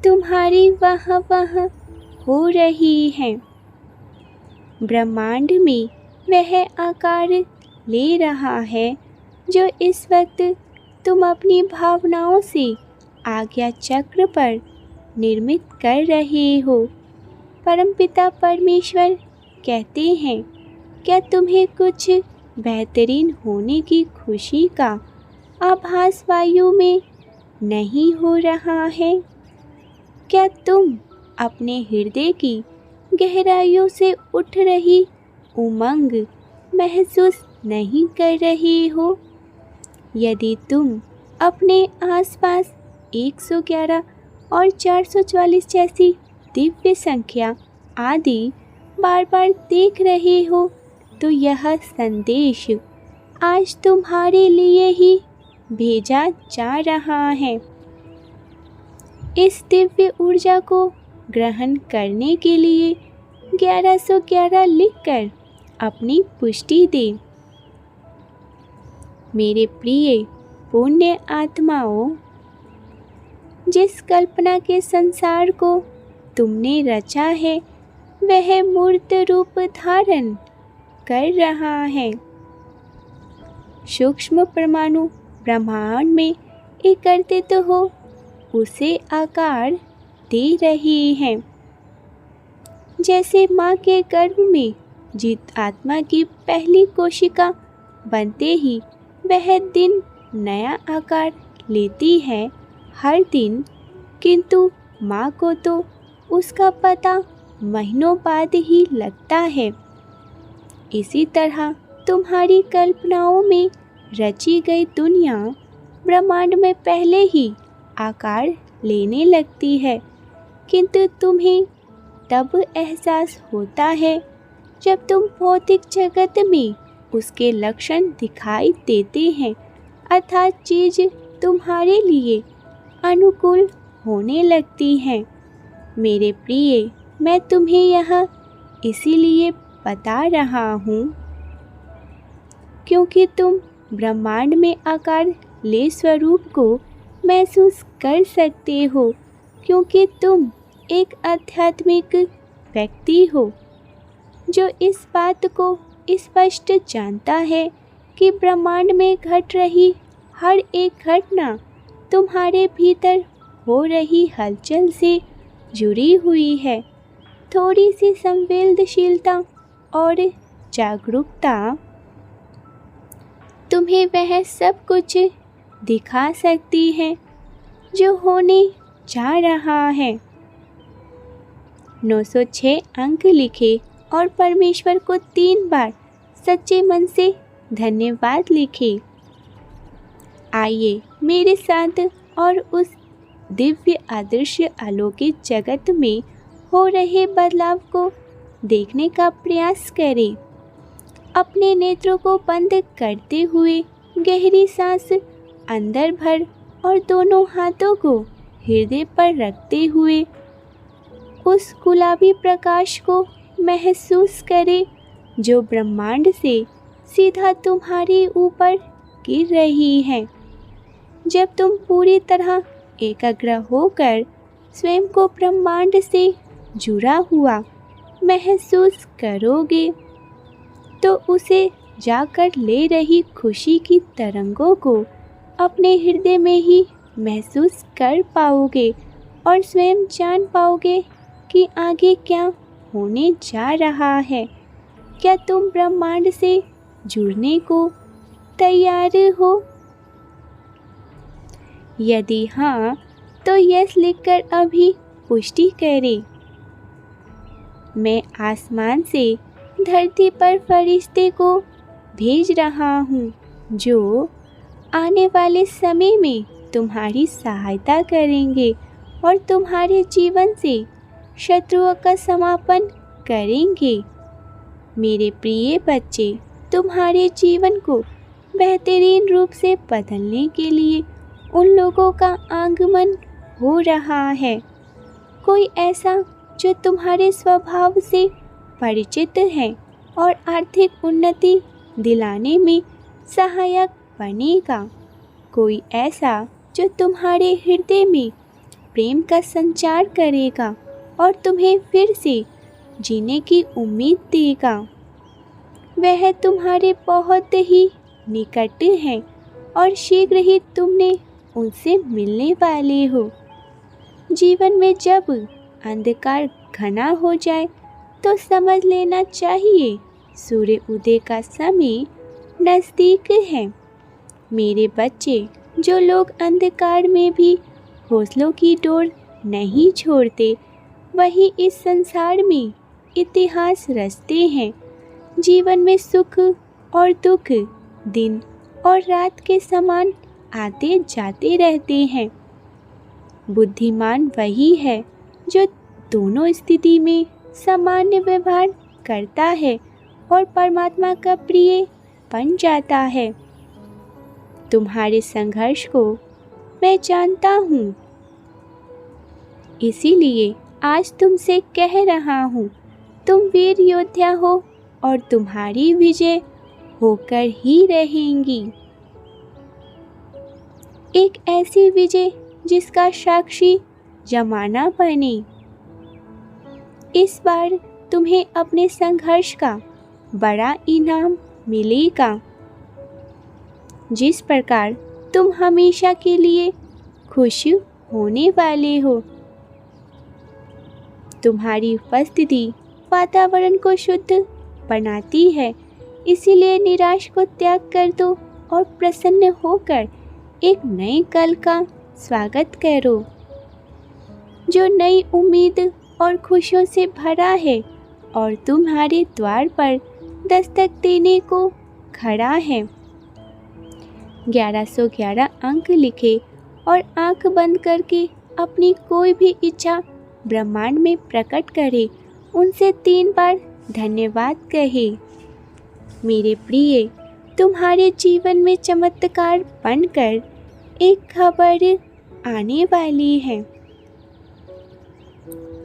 तुम्हारी वाह वाह हो रही है। ब्रह्मांड में वह आकार ले रहा है जो इस वक्त तुम अपनी भावनाओं से आज्ञा चक्र पर निर्मित कर रहे हो। परमपिता परमेश्वर कहते हैं, क्या तुम्हें कुछ बेहतरीन होने की खुशी का आभास वायु में नहीं हो रहा है? क्या तुम अपने हृदय की गहराइयों से उठ रही उमंग महसूस नहीं कर रहे हो? यदि तुम अपने आसपास 111 और 444 जैसी दिव्य संख्या आदि बार बार देख रहे हो, तो यह संदेश आज तुम्हारे लिए ही भेजा जा रहा है। इस दिव्य ऊर्जा को ग्रहण करने के लिए 1111 लिखकर अपनी पुष्टि दे। मेरे प्रिय पुण्य आत्माओं, जिस कल्पना के संसार को तुमने रचा है वह मूर्त रूप धारण कर रहा है। सूक्ष्म परमाणु ब्रह्मांड में एकत्रित हो उसे आकार दे रही हैं। जैसे माँ के गर्भ में जीत आत्मा की पहली कोशिका बनते ही वह दिन नया आकार लेती है हर दिन, किंतु माँ को तो उसका पता महीनों बाद ही लगता है। इसी तरह तुम्हारी कल्पनाओं में रची गई दुनिया ब्रह्मांड में पहले ही आकार लेने लगती है, किंतु तुम्हें तब एहसास होता है जब तुम भौतिक जगत में उसके लक्षण दिखाई देते हैं, अर्थात चीज़ तुम्हारे लिए अनुकूल होने लगती हैं। मेरे प्रिय, मैं तुम्हें यह इसीलिए बता रहा हूँ क्योंकि तुम ब्रह्मांड में आकार ले स्वरूप को महसूस कर सकते हो, क्योंकि तुम एक आध्यात्मिक व्यक्ति हो जो इस बात को स्पष्ट जानता है कि ब्रह्मांड में घट रही हर एक घटना तुम्हारे भीतर हो रही हलचल से जुड़ी हुई है। थोड़ी सी संवेदनशीलता और जागरूकता तुम्हें वह सब कुछ दिखा सकती है जो होने जा रहा है। 906 अंक लिखे और परमेश्वर को 3 बार सच्चे मन से धन्यवाद लिखे। आइए मेरे साथ और उस दिव्य अदृश्य अलौकिक जगत में हो रहे बदलाव को देखने का प्रयास करें। अपने नेत्रों को बंद करते हुए गहरी सांस अंदर भर और दोनों हाथों को हृदय पर रखते हुए उस गुलाबी प्रकाश को महसूस करें जो ब्रह्मांड से सीधा तुम्हारे ऊपर गिर रही है। जब तुम पूरी तरह एकाग्र होकर स्वयं को ब्रह्मांड से जुड़ा हुआ महसूस करोगे, तो उसे जाकर ले रही खुशी की तरंगों को अपने हृदय में ही महसूस कर पाओगे और स्वयं जान पाओगे कि आगे क्या होने जा रहा है। क्या तुम ब्रह्मांड से जुड़ने को तैयार हो? यदि हाँ, तो यस लिखकर अभी पुष्टि करें। मैं आसमान से धरती पर फरिश्ते को भेज रहा हूँ जो आने वाले समय में तुम्हारी सहायता करेंगे और तुम्हारे जीवन से शत्रुओं का समापन करेंगे। मेरे प्रिय बच्चे, तुम्हारे जीवन को बेहतरीन रूप से बदलने के लिए उन लोगों का आगमन हो रहा है। कोई ऐसा जो तुम्हारे स्वभाव से परिचित है और आर्थिक उन्नति दिलाने में सहायक बनेगा। कोई ऐसा जो तुम्हारे हृदय में प्रेम का संचार करेगा और तुम्हें फिर से जीने की उम्मीद देगा। वह तुम्हारे बहुत ही निकट हैं और शीघ्र ही तुमने उनसे मिलने वाले हो। जीवन में जब अंधकार घना हो जाए तो समझ लेना चाहिए सूर्य उदय का समय नज़दीक है। मेरे बच्चे, जो लोग अंधकार में भी हौसलों की डोर नहीं छोड़ते, वही इस संसार में इतिहास रचते हैं। जीवन में सुख और दुख दिन और रात के समान आते जाते रहते हैं। बुद्धिमान वही है जो दोनों स्थिति में सामान्य व्यवहार करता है और परमात्मा का प्रिय बन जाता है। तुम्हारे संघर्ष को मैं जानता हूँ, इसीलिए आज तुमसे कह रहा हूँ, तुम वीर योद्धा हो और तुम्हारी विजय होकर ही रहेंगी। एक ऐसी विजय जिसका साक्षी जमाना बने। इस बार तुम्हें अपने संघर्ष का बड़ा इनाम मिलेगा। जिस प्रकार तुम हमेशा के लिए खुश होने वाले हो। तुम्हारी उपस्थिति वातावरण को शुद्ध बनाती है, इसीलिए निराश को त्याग कर दो और प्रसन्न होकर एक नए कल का स्वागत करो, जो नई उम्मीद और खुशियों से भरा है और तुम्हारे द्वार पर दस्तक देने को खड़ा है। 1111 अंक लिखे और आंख बंद करके अपनी कोई भी इच्छा ब्रह्मांड में प्रकट करे, उनसे 3 बार धन्यवाद कहे। मेरे प्रिय, तुम्हारे जीवन में चमत्कार बनकर एक खबर आने वाली है।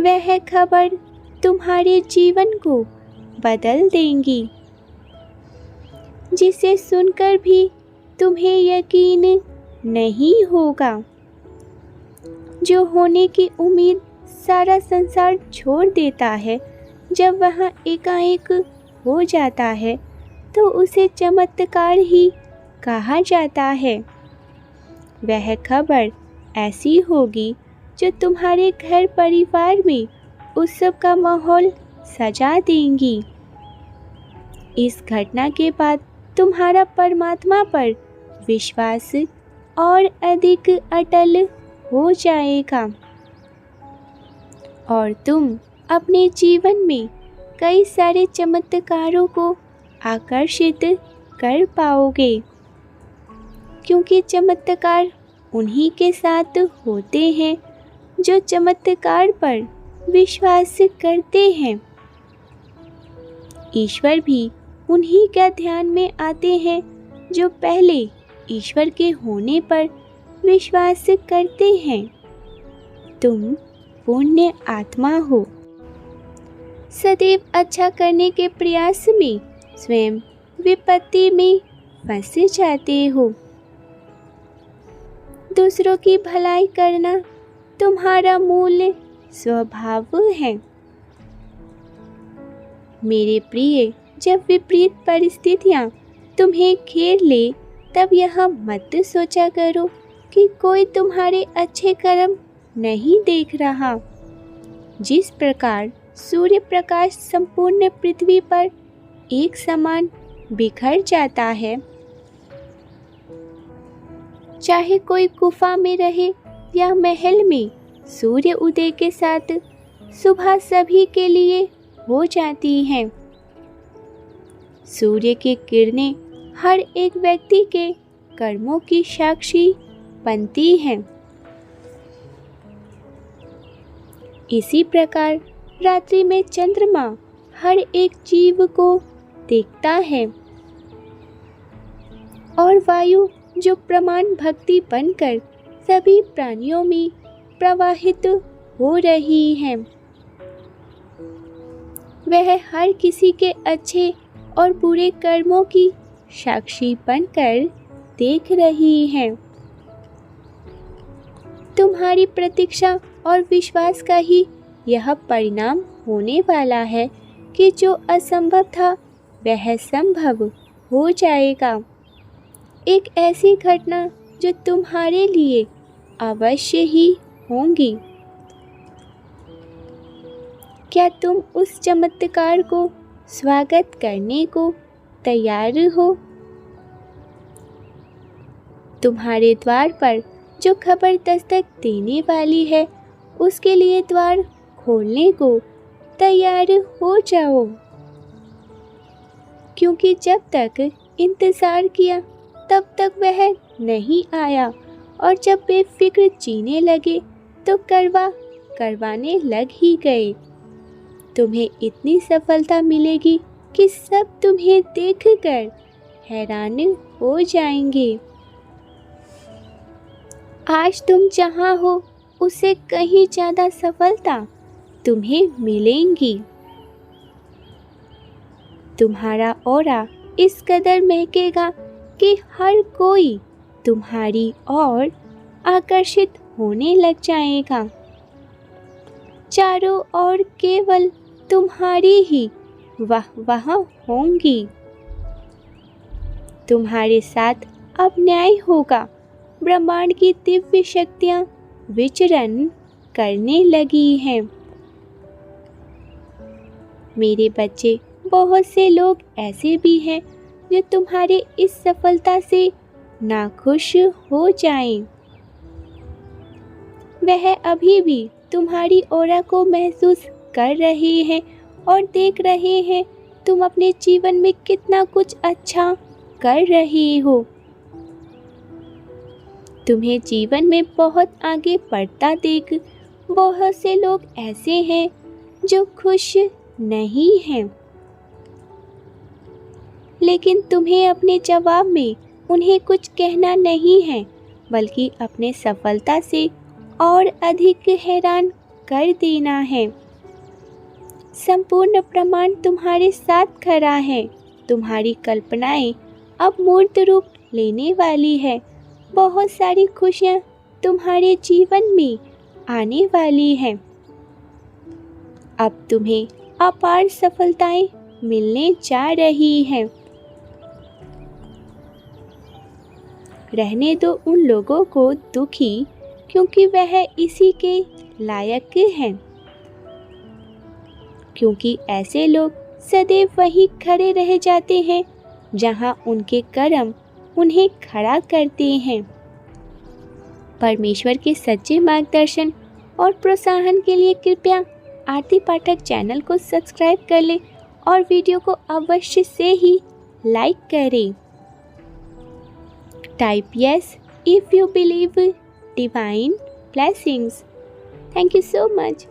वह खबर तुम्हारे जीवन को बदल देंगी, जिसे सुनकर भी तुम्हें यकीन नहीं होगा। जो होने की उम्मीद सारा संसार छोड़ देता है, जब वह एकाएक हो जाता है तो उसे चमत्कार ही कहा जाता है। वह खबर ऐसी होगी जो तुम्हारे घर परिवार में उत्सव का माहौल सजा देंगी। इस घटना के बाद तुम्हारा परमात्मा पर विश्वास और अधिक अटल हो जाएगा और तुम अपने जीवन में कई सारे चमत्कारों को आकर्षित कर पाओगे, क्योंकि चमत्कार उन्हीं के साथ होते हैं जो चमत्कार पर विश्वास करते हैं। ईश्वर भी उन्हीं का ध्यान में आते हैं जो पहले ईश्वर के होने पर विश्वास करते हैं। तुम पुण्य आत्मा हो। सदैव अच्छा करने के प्रयास में स्वयं विपत्ति में फंस जाते हो। दूसरों की भलाई करना तुम्हारा मूल स्वभाव है। मेरे प्रिय, जब विपरीत परिस्थितियां तुम्हें घेर ले, तब यह मत सोचा करो कि कोई तुम्हारे अच्छे कर्म नहीं देख रहा। जिस प्रकार सूर्य प्रकाश संपूर्ण पृथ्वी पर एक समान बिखर जाता है, चाहे कोई गुफा में रहे या महल में, सूर्य उदय के साथ सुबह सभी के लिए हो जाती है। सूर्य की किरणें हर एक व्यक्ति के कर्मों की साक्षी बनती हैं। इसी प्रकार रात्रि में चंद्रमा हर एक जीव को देखता है और वायु जो प्रमाण भक्ति बनकर सभी प्राणियों में प्रवाहित हो रही है, वह हर किसी के अच्छे और बुरे कर्मों की साक्षी बनकर देख रही है। तुम्हारी प्रतीक्षा और विश्वास का ही यह परिणाम होने वाला है कि जो असंभव था वह संभव हो जाएगा। एक ऐसी घटना जो तुम्हारे लिए अवश्य ही होंगी। क्या तुम उस चमत्कार को स्वागत करने को तैयार हो? तुम्हारे द्वार पर जो खबर दस्तक देने वाली है, उसके लिए द्वार खोलने को तैयार हो जाओ, क्योंकि जब तक इंतज़ार किया तब तक वह नहीं आया, और जब बेफिक्र जीने लगे तो करवाने लग ही गए। तुम्हें इतनी सफलता मिलेगी कि सब तुम्हें देखकर हैरान हो जाएंगे। आज तुम जहाँ हो उससे कहीं ज़्यादा सफलता तुम्हें मिलेंगी। तुम्हारा ऑरा इस कदर महकेगा कि हर कोई तुम्हारी ओर आकर्षित होने लग जाएगा। चारों ओर केवल तुम्हारी ही वाह होंगी। तुम्हारे साथ अब न्याय होगा। ब्रह्मांड की दिव्य शक्तियाँ विचरण करने लगी हैं। मेरे बच्चे, बहुत से लोग ऐसे भी हैं जो तुम्हारे इस सफलता से नाखुश हो जाएं। वह अभी भी तुम्हारी ऑरा को महसूस कर रहे हैं और देख रहे हैं तुम अपने जीवन में कितना कुछ अच्छा कर रहे हो। तुम्हें जीवन में बहुत आगे बढ़ता देख बहुत से लोग ऐसे हैं जो खुश नहीं हैं, लेकिन तुम्हें अपने जवाब में उन्हें कुछ कहना नहीं है, बल्कि अपने सफलता से और अधिक हैरान कर देना है। संपूर्ण प्रमाण तुम्हारे साथ खड़ा है। तुम्हारी कल्पनाएं अब मूर्त रूप लेने वाली है। बहुत सारी खुशियाँ तुम्हारे जीवन में आने वाली हैं। अब तुम्हें अपार सफलताएं मिलने जा रही हैं। रहने दो उन लोगों को दुखी, क्योंकि वह इसी के लायक हैं। क्योंकि ऐसे लोग सदैव वहीं खड़े रह जाते हैं जहां उनके कर्म उन्हें खड़ा करते हैं। परमेश्वर के सच्चे मार्गदर्शन और प्रोत्साहन के लिए कृपया आरती पाठक चैनल को सब्सक्राइब कर लें और वीडियो को अवश्य से ही लाइक करें। Type yes if you believe divine blessings. Thank you so much.